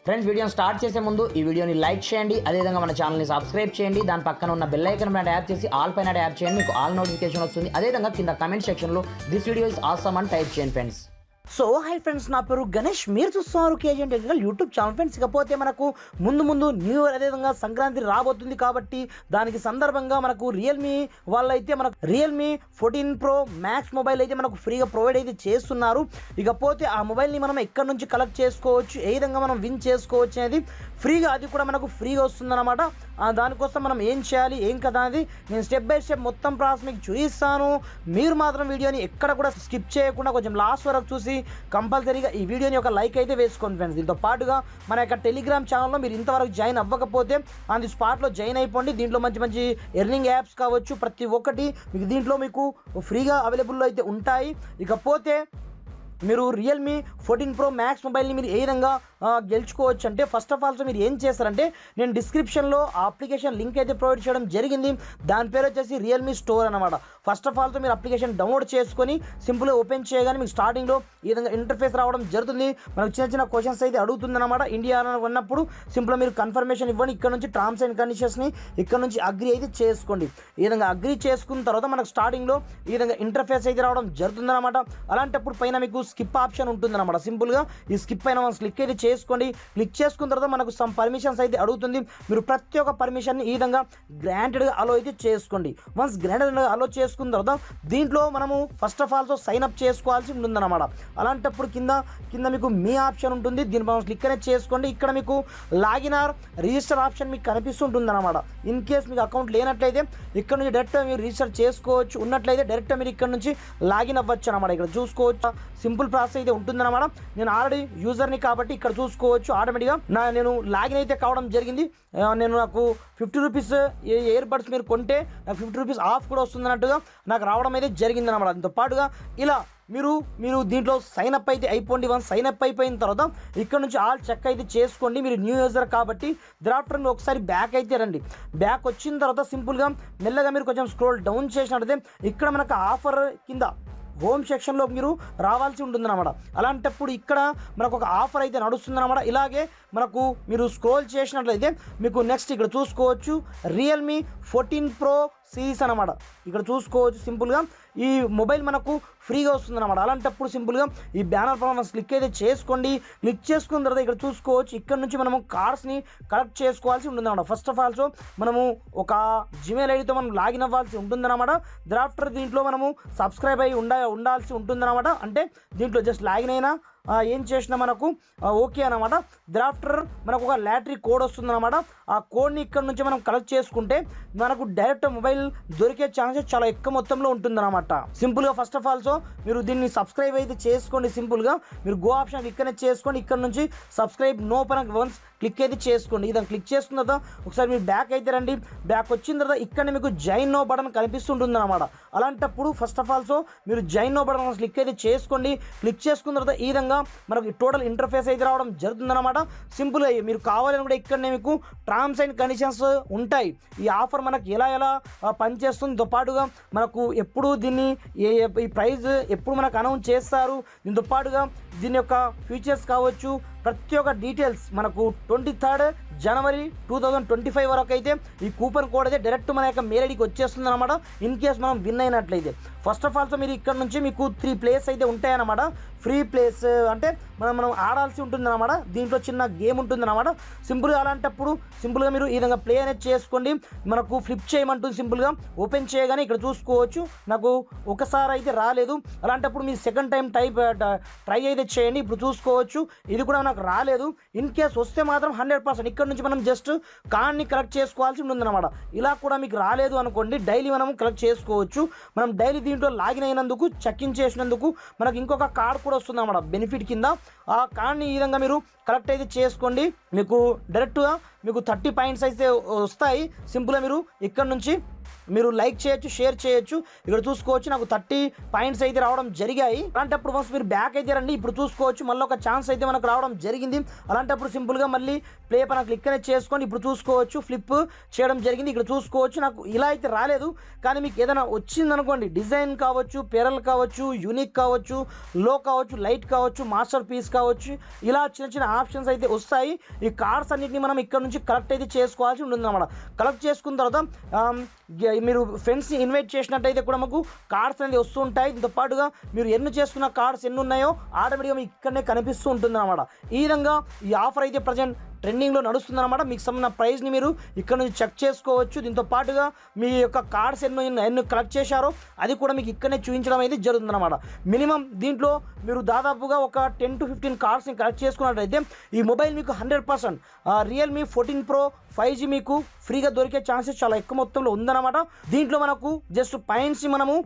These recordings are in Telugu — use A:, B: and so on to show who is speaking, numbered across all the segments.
A: ఫ్రెండ్స్ వీడియోని స్టార్ట్ చేసే ముందు ఈ వీడియోని లైక్ చేయండి, అదేవిధంగా మన ఛానల్ని సబ్స్క్రైబ్ చేయండి. దాని పక్కన ఉన్న బెల్ ఐకాన్ పైన ట్యాప్ చేసి ఆల్ పైన ట్యాప్ చేయండి, మీకు ఆల్ నోటిఫికేషన్ వస్తుంది. అదేవిధంగా కింద కమెంట్ సెక్షన్లో దిస్ వీడియో ఇస్ ఆసమ్ అని టైప్ చేయండి ఫ్రెండ్స్.
B: సో హై ఫ్రెండ్స్, నా పేరు గణేష్, మీరు చూస్తున్నారు KGN technical YouTube channel. Friends, ఇకపోతే మనకు ముందు న్యూ ఇయర్ అదేవిధంగా సంక్రాంతి రాబోతుంది కాబట్టి దానికి సందర్భంగా మనకు రియల్మీ వాళ్ళైతే మనకు రియల్మీ 14 Pro Max మొబైల్ అయితే మనకు ఫ్రీగా ప్రొవైడ్ అయితే చేస్తున్నారు. ఇకపోతే ఆ మొబైల్ని మనం ఎక్కడి నుంచి కలెక్ట్ చేసుకోవచ్చు, ఏ విధంగా మనం విన్ చేసుకోవచ్చు అనేది ఫ్రీగా, అది కూడా మనకు ఫ్రీగా వస్తుందన్నమాట. దానికోసం మనం ఏం చేయాలి ఏం కదా అనేది నేను స్టెప్ బై స్టెప్ మొత్తం ప్రాసెస్ మీకు చూపిస్తాను. మీరు మాత్రం వీడియోని ఎక్కడ కూడా స్కిప్ చేయకుండా కొంచెం లాస్ట్ వరకు చూసి కంపల్సరీగా ఈ వీడియోని ఒక లైక్ అయితే వేసుకోండి ఫ్రెండ్స్. దీంతో పాటుగా మన యొక్క టెలిగ్రామ్ ఛానల్లో మీరు ఇంతవరకు జాయిన్ అవ్వకపోతే ఆన్ ది స్పాట్లో జాయిన్ అయిపోండి. దీంట్లో మంచి ఎర్నింగ్ యాప్స్ కావచ్చు, ప్రతి ఒక్కటి మీకు దీంట్లో మీకు ఫ్రీగా అవైలబుల్లో అయితే ఉంటాయి. ఇకపోతే మీరు రియల్మీ 14 Pro Max మొబైల్ని మీరు ఏ విధంగా గెలుచుకోవచ్చు అంటే ఫస్ట్ ఆఫ్ ఆల్ మీరు ఏం చేస్తారంటే నేను డిస్క్రిప్షన్లో ఆ అప్లికేషన్ లింక్ అయితే ప్రొవైడ్ చేయడం జరిగింది. దాని పేరు వచ్చేసి రియల్మీ స్టోర్ అనమాట. ఫస్ట్ ఆఫ్ ఆల్ మీరు అప్లికేషన్ డౌన్లోడ్ చేసుకొని సింపుల్గా ఓపెన్ చేయగానే మీకు స్టార్టింగ్లో ఈ విధంగా ఇంటర్ఫేస్ రావడం జరుగుతుంది. మనకు చిన్న క్వశ్చన్స్ అయితే అడుగుతుందన్నమాట. ఇండియా ఉన్నప్పుడు సింపుల్గా మీరు కన్ఫర్మేషన్ ఇవ్వండి. ఇక్కడ నుంచి టర్మ్స్ అండ్ కండిషన్స్ని ఇక్కడ నుంచి అగ్రి అయితే చేసుకోండి. ఈ విధంగా అగ్రి చేసుకున్న తర్వాత మనకు స్టార్టింగ్లో ఈ విధంగా ఇంటర్ఫేస్ అయితే రావడం జరుగుతుందన్నమాట. అలాంటప్పుడు పైన మీకు స్కిప్ ఆప్షన్ ఉంటుందన్నమాట. సింపుల్గా ఈ స్కిప్ పైన మనం క్లిక్ అయితే చేసుకోండి. క్లిక్ చేసుకున్న తర్వాత మనకు సమ్ పర్మిషన్స్ అయితే అడుగుతుంది. మీరు ప్రతి ఒక్క పర్మిషన్ని ఈ విధంగా గ్రాంటెడ్గా అలో అయితే చేసుకోండి. వన్స్ గ్రాంటెడ్గా అలో చేసుకున్న తర్వాత దీంట్లో మనము first of all sign up చేసుకోవాల్సి ఉంటుందన్నమాట. అలాంటప్పుడు కింద మీకు మీ ఆప్షన్ ఉంటుంది. దీన్ని మనం క్లిక్ అనేది చేసుకోండి. ఇక్కడ మీకు లాగిన్ ఆర్ రిజిస్టర్ ఆప్షన్ మీకు కనిపిస్తుంటుందన్నమాట. ఇన్ కేస్ మీకు అకౌంట్ లేనట్లయితే ఇక్కడ నుంచి డైరెక్ట్ మీరు రిజిస్టర్ చేసుకోవచ్చు, ఉన్నట్లయితే డైరెక్ట్ మీరు ఇక్కడ నుంచి లాగిన్ అవ్వచ్చు అనమాట. ఇక్కడ చూసుకోవచ్చు సింపుల్ ప్రాసెస్ అయితే ఉంటుందన్నమాట. నేను ఆల్రెడీ యూజర్ని కాబట్టి ఇక్కడ చూసుకోవచ్చు ఆటోమేటిక్గా నేను లాగిన్ అయితే కావడం జరిగింది. నాకు 50 రూపీస్ ఇయర్ బడ్స్ మీరు కొంటే నాకు 50 రూపీస్ ఆఫ్ కూడా వస్తుందన్నట్టుగా నాకు రావడం అయితే జరిగిందన్నమాట. దాంతో పాటుగా ఇలా మీరు దీంట్లో సైన్ అప్ అయితే అయిపోండి. వన్స్ సైన్ అప్ అయిపోయిన తర్వాత ఇక్కడ నుంచి ఆల్ చెక్ అయితే చేసుకోండి. మీరు న్యూ యూజర్ కాబట్టి థెరాఫ్టర్ మీరు ఒకసారి బ్యాక్ అయితే రండి. బ్యాక్ వచ్చిన తర్వాత సింపుల్గా మెల్లగా మీరు కొంచెం స్క్రోల్ డౌన్ చేసినట్లయితే ఇక్కడ మనకు ఆఫర్ కింద హోమ్ సెక్షన్లో మీరు రావాల్సి ఉంటుందన్నమాట. అలాంటప్పుడు ఇక్కడ మనకు ఒక ఆఫర్ అయితే నడుస్తుందన్నమాట. ఇలాగే మనకు మీరు స్క్రోల్ చేసినట్లయితే మీకు నెక్స్ట్ ఇక్కడ చూసుకోవచ్చు రియల్మీ 14 Pro సిరీస్ అనమాట. ఇక్కడ చూసుకోవచ్చు సింపుల్గా ఈ మొబైల్ మనకు ఫ్రీగా వస్తుందన్నమాట. అలాంటప్పుడు సింపుల్గా ఈ బ్యానర్ పైన క్లిక్ అయితే చేసుకోండి. క్లిక్ చేసుకున్న తర్వాత ఇక్కడ చూసుకోవచ్చు ఇక్కడ నుంచి మనము కార్డ్స్ని కలెక్ట్ చేసుకోవాల్సి ఉంటుందన్నమాట. ఫస్ట్ ఆఫ్ ఆల్ మనము ఒక జిమెయిల్ ఐడితో మనం లాగిన్ అవ్వాల్సి ఉంటుందన్నమాట. థెరాఫ్టర్ దీంట్లో మనము సబ్స్క్రైబ్ అయ్యి ఉండాల్సి ఉంటుందన్నమాట. అంటే దీంట్లో జస్ట్ లాగిన్ అయినా ఏం చేసినా మనకు ఓకే అనమాట. థెరాఫ్టర్ మనకు ఒక లాటరీ కోడ్ వస్తుందన్నమాట. ఆ కోడ్ని ఇక్కడ నుంచి మనం కలెక్ట్ చేసుకుంటే మనకు డైరెక్ట్ మొబైల్ దొరికే ఛాన్సెస్ చాలా ఎక్కువ మొత్తంలో ఉంటుందన్నమాట. సింపుల్గా ఫస్ట్ ఆఫ్ ఆల్ మీరు దీన్ని సబ్స్క్రైబ్ అయితే చేసుకోండి. సింపుల్గా మీరు గో ఆప్షన్ క్లిక్ అనేది చేసుకోండి. ఇక్కడ నుంచి సబ్స్క్రైబ్ నో పైన వన్స్ క్లిక్ అయితే చేసుకోండి. ఇదని క్లిక్ చేసుకున్న తర్వాత ఒకసారి మీరు బ్యాక్ అయితే రండి. బ్యాక్ వచ్చిన తర్వాత ఇక్కడ మీకు జాయిన్ నో బటన్ కనిపిస్తుంటుంది అనమాట. అలాంటప్పుడు ఫస్ట్ ఆఫ్ ఆల్ మీరు జాయిన్ నో బటన్ క్లిక్ అయితే చేసుకోండి. క్లిక్ చేసుకున్న తర్వాత ఈ విధంగా మనకు టోటల్ ఇంటర్ఫేస్ అయితే రావడం జరుగుతుందన్నమాట. సింపుల్గా మీరు కావాలని కూడా ఇక్కడనే మీకు టర్మ్స్ అండ్ కండిషన్స్ ఉంటాయి. ఈ ఆఫర్ మనకు ఎలా పనిచేస్తుందో పాటుగా మనకు ఎప్పుడు దీన్ని ఈ ప్రైజ్ ఎప్పుడు మనకు అనౌన్స్ చేస్తారు, దీంతో పాటుగా దీని యొక్క ఫీచర్స్ కావచ్చు, ప్రతి ఒక్క డీటెయిల్స్ మనకు 23 జనవరి 2025 వరకు అయితే ఈ కూపన్ కోడ్ అయితే డైరెక్ట్ మన యొక్క మెయిల్ ఐడికి వచ్చేస్తుంది అనమాట. ఇన్ కేస్ మనం విన్ అయినట్లయితే ఫస్ట్ ఆఫ్ ఆల్ మీరు ఇక్కడ నుంచి మీకు 3 ప్లేస్ అయితే ఉంటాయన్నమాట. ఫ్రీ ప్లేస్ అంటే మనం ఆడాల్సి ఉంటుందన్నమాట. దీంట్లో చిన్న గేమ్ ఉంటుందన్నమాట. సింపుల్గా అలాంటప్పుడు సింపుల్గా మీరు ఈ విధంగా ప్లే అనేది చేసుకోండి. మనకు ఫ్లిప్ చేయమంటుంది. సింపుల్గా ఓపెన్ చేయగానే ఇక్కడ చూసుకోవచ్చు నాకు ఒకసారి అయితే రాలేదు. అలాంటప్పుడు మీరు సెకండ్ టైం ట్రై అయితే చేయండి. ఇప్పుడు చూసుకోవచ్చు ఇది కూడా నాకు రాలేదు. ఇన్ కేస్ వస్తే మాత్రం 100% ఇక్కడ నుంచి మనం జస్ట్ కార్డ్ని కలెక్ట్ చేసుకోవాల్సి ఉంటుందన్నమాట. ఇలా కూడా మీకు రాలేదు అనుకోండి, డైలీ మనం కలెక్ట్ చేసుకోవచ్చు. మనం డైలీ దీంట్లో లాగిన్ అయినందుకు చెక్ ఇన్ చేసినందుకు మనకు ఇంకొక కార్డ్ కూడా వస్తుంది అన్నమాట బెనిఫిట్ కింద. ఆ కార్డ్ని ఈ విధంగా మీరు కలెక్ట్ అయితే చేసుకోండి. మీకు డైరెక్ట్గా మీకు 30 పాయింట్స్ అయితే వస్తాయి. సింపుల్గా మీరు ఇక్కడ నుంచి మీరు లైక్ చేయొచ్చు, షేర్ చేయొచ్చు. ఇక్కడ చూసుకోవచ్చు నాకు 30 పాయింట్స్ అయితే రావడం జరిగాయి. అలాంటప్పుడు వన్స్ మీరు బ్యాక్ అయితే రండి. ఇప్పుడు చూసుకోవచ్చు మళ్ళీ ఒక ఛాన్స్ అయితే మనకు రావడం జరిగింది. అలాంటప్పుడు సింపుల్గా మళ్ళీ ప్లే పైన క్లిక్ అనేది చేసుకోండి. ఇప్పుడు చూసుకోవచ్చు ఫ్లిప్ చేయడం జరిగింది. ఇక్కడ చూసుకోవచ్చు నాకు ఇలా అయితే రాలేదు, కానీ మీకు ఏదైనా వచ్చిందనుకోండి, డిజైన్ కావచ్చు, పెరల్ కావచ్చు, యూనిక్ కావచ్చు, లో కావచ్చు, లైట్ కావచ్చు, మాస్టర్ పీస్ కావచ్చు, ఇలా చిన్న చిన్న ఆప్షన్స్ అయితే వస్తాయి. ఈ కార్డ్స్ అన్నిటిని మనం ఇక్కడ నుంచి కలెక్ట్ అయితే చేసుకోవాల్సి ఉంటుంది అన్నమాట. కలెక్ట్ చేసుకున్న తర్వాత మీరు ఫ్రెండ్స్ని ఇన్వైట్ చేసినట్టయితే కూడా మాకు కార్డ్స్ అనేది వస్తూ ఉంటాయి. దీంతో పాటుగా మీరు ఎన్ని చేసుకున్న కార్డ్స్ ఎన్ని ఉన్నాయో ఆటోమేటిక్గా మీకు ఇక్కడనే కనిపిస్తూ ఉంటుంది అన్నమాట. ఈ విధంగా ఈ ఆఫర్ అయితే ప్రజెంట్ ట్రెండింగ్లో నడుస్తుందన్నమాట. మీకు సంబంధించిన ప్రైస్ని మీరు ఇక్కడ నుంచి చెక్ చేసుకోవచ్చు. దీంతో పాటుగా మీ యొక్క కార్డ్స్ ఎన్ని కలెక్ట్ చేశారో అది కూడా మీకు ఇక్కడనే చూపించడం అయితే జరుగుతుందన్నమాట. మినిమం దీంట్లో మీరు దాదాపుగా ఒక 10 to 15 కార్డ్స్ని కలెక్ట్ చేసుకున్నట్లయితే ఈ మొబైల్ మీకు 100% రియల్మీ 14 Pro 5G మీకు ఫ్రీగా దొరికే ఛాన్సెస్ చాలా ఎక్కువ మొత్తంలో ఉందన్నమాట. దీంట్లో మనకు జస్ట్ పాయింట్స్ని మనము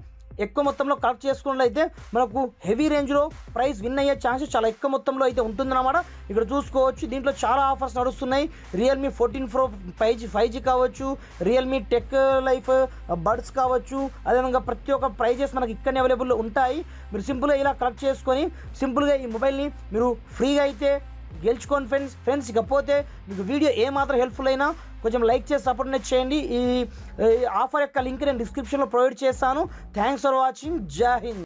B: ఎక్కువ మొత్తంలో కలెక్ట్ చేసుకున్నట్లయితే మనకు హెవీ రేంజ్లో ప్రైస్ విన్ అయ్యే ఛాన్సెస్ చాలా ఎక్కువ మొత్తంలో అయితే ఉంటుందన్నమాట. ఇక్కడ చూసుకోవచ్చు దీంట్లో చాలా ఆఫర్స్ నడుస్తున్నాయి. రియల్మీ 14 Pro 5G కావచ్చు, రియల్మీ టెక్ లైఫ్ బడ్స్ కావచ్చు, అదేవిధంగా ప్రతి ఒక్క ప్రైజెస్ మనకి ఇక్కడనే అవైలబుల్ ఉంటాయి. మీరు సింపుల్గా ఇలా కలెక్ట్ చేసుకొని సింపుల్గా ఈ మొబైల్ని మీరు ఫ్రీగా అయితే గెలుచుకోండి ఫ్రెండ్స్. ఇకపోతే మీకు వీడియో ఏమాత్రం హెల్ప్ఫుల్ అయినా కొంచెం లైక్ చేసి సపోర్ట్ చేయండి. ఈ ఆఫర్ యొక్క లింక్ నేను డిస్క్రిప్షన్లో ప్రొవైడ్ చేస్తాను. Thanks for watching. జై హింద్.